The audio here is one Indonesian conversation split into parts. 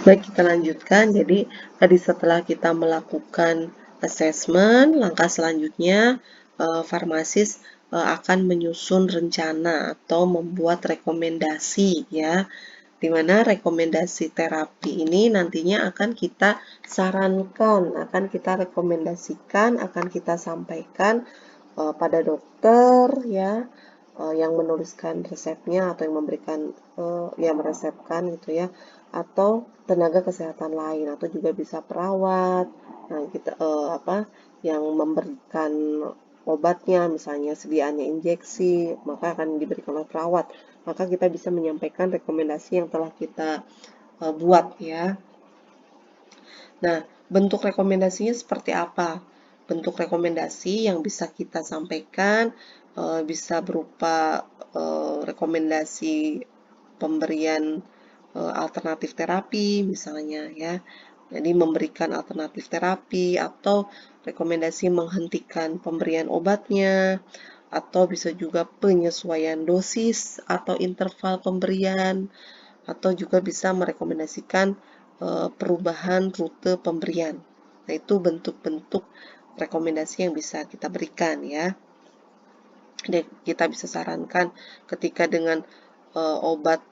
Baik, kita lanjutkan. Jadi, tadi setelah kita melakukan assessment, langkah selanjutnya farmasis akan menyusun rencana atau membuat rekomendasi ya. Di mana rekomendasi terapi ini nantinya akan kita sarankan, akan kita rekomendasikan, akan kita sampaikan pada dokter ya, yang menuliskan resepnya atau yang memberikan yang meresepkan gitu ya, atau tenaga kesehatan lain, atau juga bisa perawat. Nah, kita yang memberikan obatnya, misalnya sediaannya injeksi, maka akan diberikan oleh perawat. Maka kita bisa menyampaikan rekomendasi yang telah kita buat ya. Nah, bentuk rekomendasinya seperti apa? Bentuk rekomendasi yang bisa kita sampaikan bisa berupa rekomendasi pemberian alternatif terapi misalnya ya. Jadi memberikan alternatif terapi atau rekomendasi menghentikan pemberian obatnya, atau bisa juga penyesuaian dosis atau interval pemberian, atau juga bisa merekomendasikan perubahan rute pemberian. Nah, itu bentuk-bentuk rekomendasi yang bisa kita berikan ya. Dan kita bisa sarankan ketika dengan obat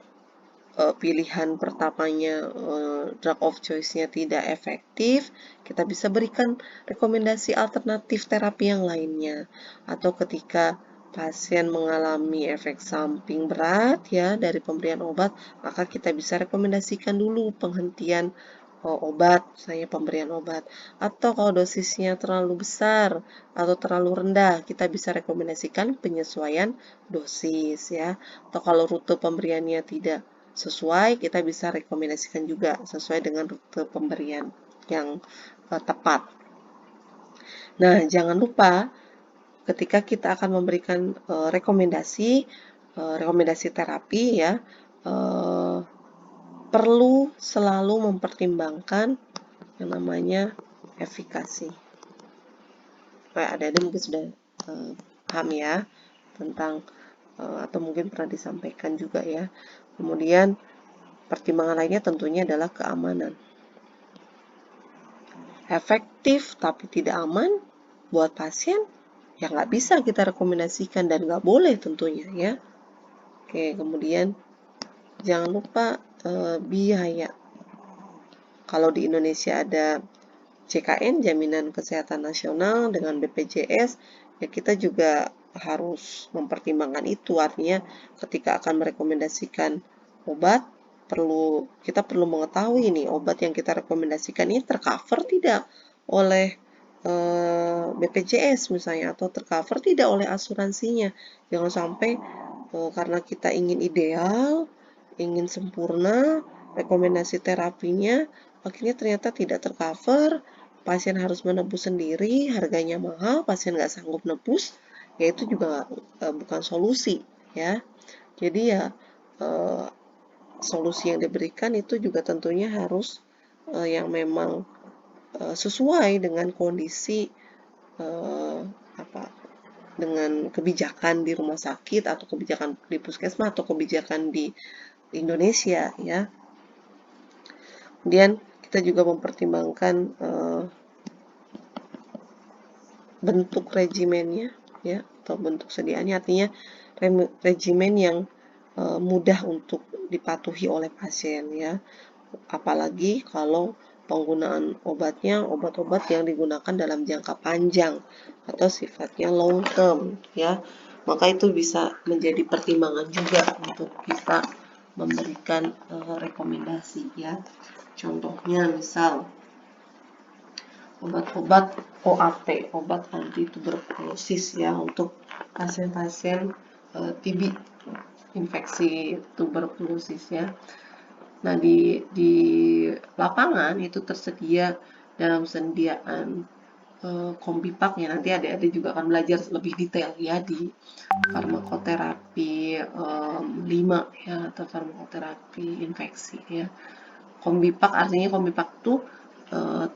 pilihan pertamanya drug of choice-nya tidak efektif, kita bisa berikan rekomendasi alternatif terapi yang lainnya. Atau ketika pasien mengalami efek samping berat ya dari pemberian obat, maka kita bisa rekomendasikan dulu penghentian obat, misalnya pemberian obat. Atau kalau dosisnya terlalu besar atau terlalu rendah, kita bisa rekomendasikan penyesuaian dosis ya. Atau kalau rute pemberiannya tidak sesuai, kita bisa rekomendasikan juga sesuai dengan rute pemberian yang tepat. Nah, jangan lupa ketika kita akan memberikan rekomendasi terapi ya, perlu selalu mempertimbangkan yang namanya efikasi. Adik-adik mungkin sudah paham ya tentang atau mungkin pernah disampaikan juga ya. Kemudian pertimbangan lainnya tentunya adalah keamanan. Efektif tapi tidak aman buat pasien, ya nggak bisa kita rekomendasikan dan nggak boleh tentunya ya. Oke, kemudian jangan lupa biaya. Kalau di Indonesia ada JKN, Jaminan Kesehatan Nasional, dengan BPJS, ya kita juga harus mempertimbangkan itu. Artinya ketika akan merekomendasikan obat, kita perlu mengetahui nih obat yang kita rekomendasikan ini tercover tidak oleh BPJS misalnya, atau tercover tidak oleh asuransinya. Jangan sampai karena kita ingin ideal, ingin sempurna, rekomendasi terapinya akhirnya ternyata tidak tercover, pasien harus menebus sendiri, harganya mahal, pasien nggak sanggup nebus, ya itu juga bukan solusi ya. Jadi ya solusi yang diberikan itu juga tentunya harus yang memang sesuai dengan kondisi dengan kebijakan di rumah sakit atau kebijakan di puskesmas atau kebijakan di Indonesia ya. Kemudian kita juga mempertimbangkan bentuk regimennya ya, atau bentuk sediaannya, artinya regimen yang mudah untuk dipatuhi oleh pasien ya. Apalagi kalau penggunaan obatnya obat-obat yang digunakan dalam jangka panjang atau sifatnya long term ya. Maka itu bisa menjadi pertimbangan juga untuk kita memberikan rekomendasi ya. Contohnya misal obat-obat OAT, obat anti tuberkulosis ya, untuk pasien-pasien TB, infeksi tuberkulosis ya. Nah, di lapangan itu tersedia dalam sediaan kombipak ya. Nanti adik-adik juga akan belajar lebih detail ya di farmakoterapi 5 ya, atau farmakoterapi infeksi ya. Kombipak artinya kombipak itu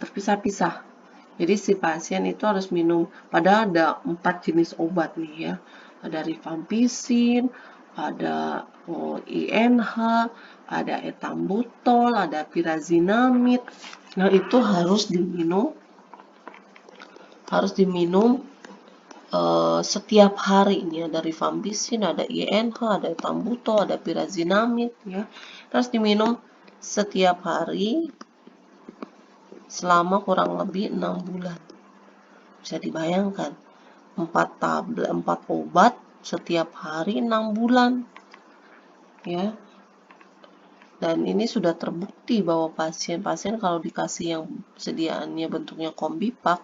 terpisah-pisah. Jadi si pasien itu harus minum, padahal ada 4 jenis obat nih ya. Ada rifampicin, ada INH, ada etambutol, ada pirazinamid. Nah, itu harus diminum setiap hari. Ini ada rifampicin, ada INH, ada etambutol, ada pirazinamid ya. Terus diminum setiap hari selama kurang lebih 6 bulan. Bisa dibayangkan, 4 obat setiap hari 6 bulan ya. Dan ini sudah terbukti bahwa pasien-pasien kalau dikasih yang sediaannya bentuknya kombipak,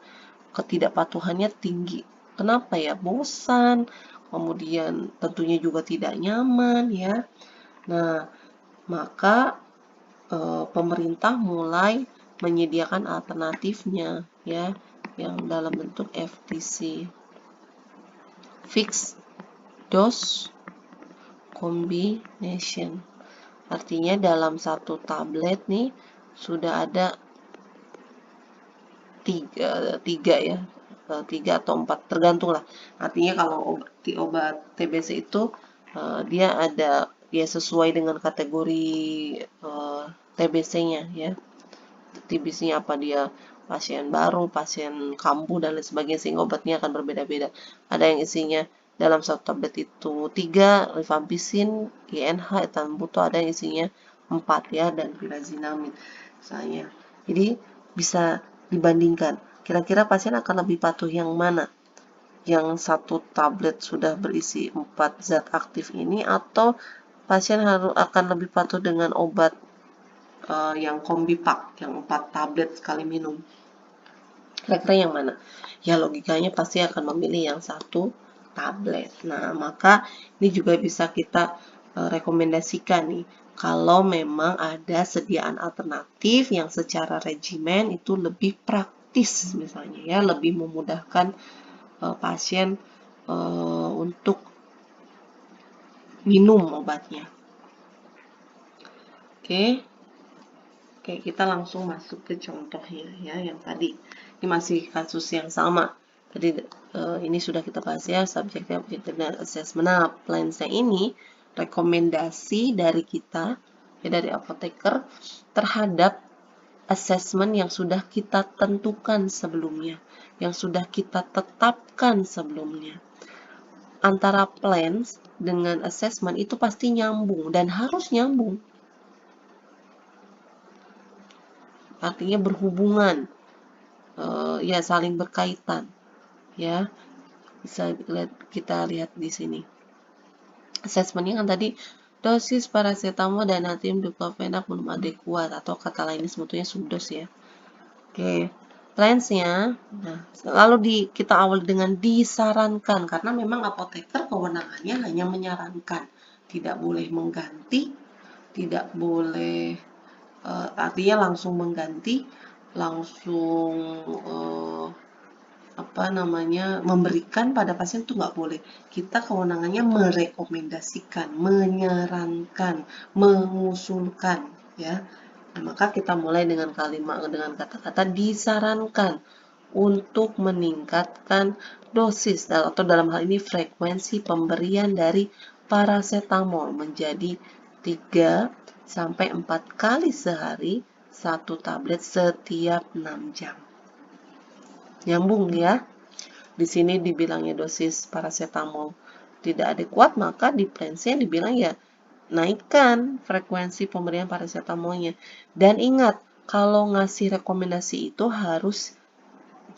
ketidakpatuhannya tinggi. Kenapa ya? Bosan, kemudian tentunya juga tidak nyaman ya. Nah, maka pemerintah mulai menyediakan alternatifnya ya, yang dalam bentuk FDC, Fixed Dose Combination. Artinya dalam satu tablet nih sudah ada tiga ya, 3 atau 4 tergantung lah. Artinya kalau obat TBC itu dia ada ya sesuai dengan kategori TBC-nya ya. TBC-nya apa, dia pasien baru, pasien kambuh dan lain sebagainya, sehingga obatnya akan berbeda-beda. Ada yang isinya dalam satu tablet itu 3 rifampicin, INH, etambutol, ada yang isinya 4 ya, dan pirazinamid misalnya. Jadi bisa dibandingkan. Kira-kira pasien akan lebih patuh yang mana? Yang satu tablet sudah berisi 4 zat aktif ini, atau pasien akan lebih patuh dengan obat yang kombipak, yang 4 tablet sekali minum? Kira-kira yang mana? Ya logikanya pasti akan memilih yang satu tablet. Nah, maka ini juga bisa kita rekomendasikan nih, kalau memang ada sediaan alternatif yang secara regimen itu lebih praktis misalnya ya, lebih memudahkan pasien untuk minum obatnya. Oke. Oke, kita langsung masuk ke contohnya ya, yang tadi. Ini masih kasus yang sama. Tadi ini sudah kita bahas ya, subjeknya objektif dan assessment. Nah, plans-nya ini rekomendasi dari kita, ya, dari apoteker terhadap assessment yang sudah kita tentukan sebelumnya, yang sudah kita tetapkan sebelumnya. Antara plans dengan assessment itu pasti nyambung dan harus nyambung. Artinya berhubungan, ya saling berkaitan ya. Bisa kita lihat di sini assessmentnya kan tadi, dosis paracetamol dan natrium diclofenac belum adekuat, atau kata lainnya sebetulnya subdos ya. Oke, plans-nya, nah lalu kita awali dengan disarankan, karena memang apoteker kewenangannya hanya menyarankan, tidak boleh mengganti, tidak boleh artinya langsung mengganti, langsung memberikan pada pasien itu nggak boleh. Kita kewenangannya merekomendasikan, menyarankan, mengusulkan ya. Nah, maka kita mulai dengan kata-kata disarankan untuk meningkatkan dosis atau dalam hal ini frekuensi pemberian dari paracetamol menjadi 3 sampai 4 kali sehari, 1 tablet setiap 6 jam. Nyambung ya. Di sini dibilangnya dosis paracetamol tidak adekuat, maka di plans-nya dibilang ya naikkan frekuensi pemberian paracetamolnya. Dan ingat, kalau ngasih rekomendasi itu harus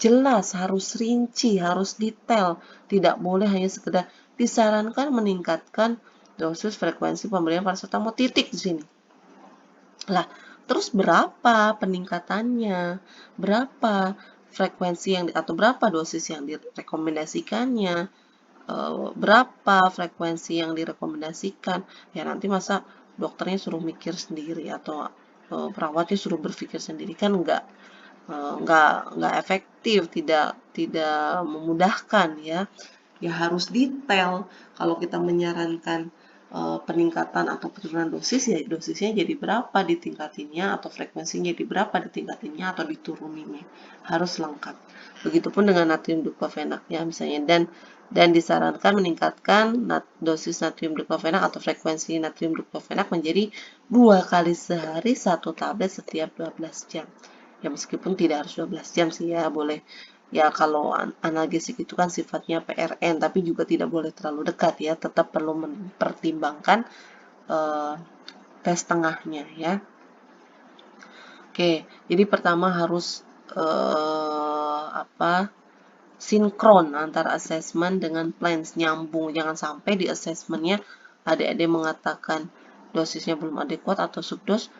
jelas, harus rinci, harus detail. Tidak boleh hanya sekedar disarankan meningkatkan dosis frekuensi pemberian paracetamol, titik di sini. Lah, terus berapa peningkatannya? Berapa frekuensi atau berapa dosis yang direkomendasikannya? Berapa frekuensi yang direkomendasikan? Ya nanti masa dokternya suruh mikir sendiri atau perawatnya suruh berpikir sendiri, kan nggak efektif, tidak memudahkan ya. Ya harus detail. Kalau kita menyarankan peningkatan atau penurunan dosis, ya dosisnya jadi berapa ditingkatinnya, atau frekuensinya jadi berapa ditingkatinnya atau dituruninya, harus lengkap. Begitupun dengan natrium diclofenac ya misalnya. Dan dan disarankan meningkatkan dosis natrium diklofenak atau frekuensi natrium diklofenak menjadi 2 kali sehari 1 tablet setiap 12 jam. Ya meskipun tidak harus 12 jam sih ya, boleh ya kalau analgesik itu kan sifatnya PRN, tapi juga tidak boleh terlalu dekat ya, tetap perlu mempertimbangkan tes tengahnya ya. Oke, jadi pertama harus sinkron antara assessment dengan plans, nyambung. Jangan sampai di assessmentnya adik-adik mengatakan dosisnya belum adekuat atau subdos,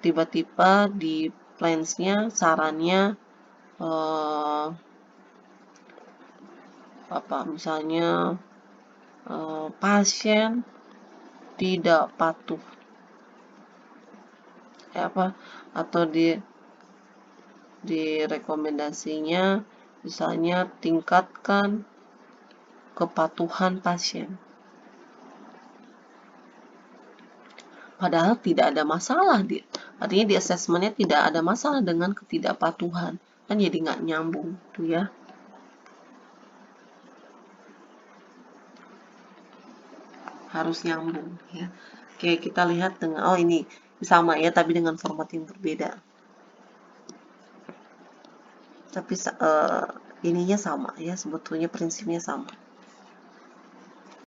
tiba-tiba di plansnya sarannya misalnya pasien tidak patuh atau di rekomendasinya misalnya tingkatkan kepatuhan pasien. Padahal tidak ada masalah, artinya di assessmentnya tidak ada masalah dengan ketidakpatuhan, kan jadi nggak nyambung tuh ya. Harus nyambung ya. Oke, kita lihat dengan ini sama ya, tapi dengan format yang berbeda. Tapi ininya sama ya, sebetulnya prinsipnya sama.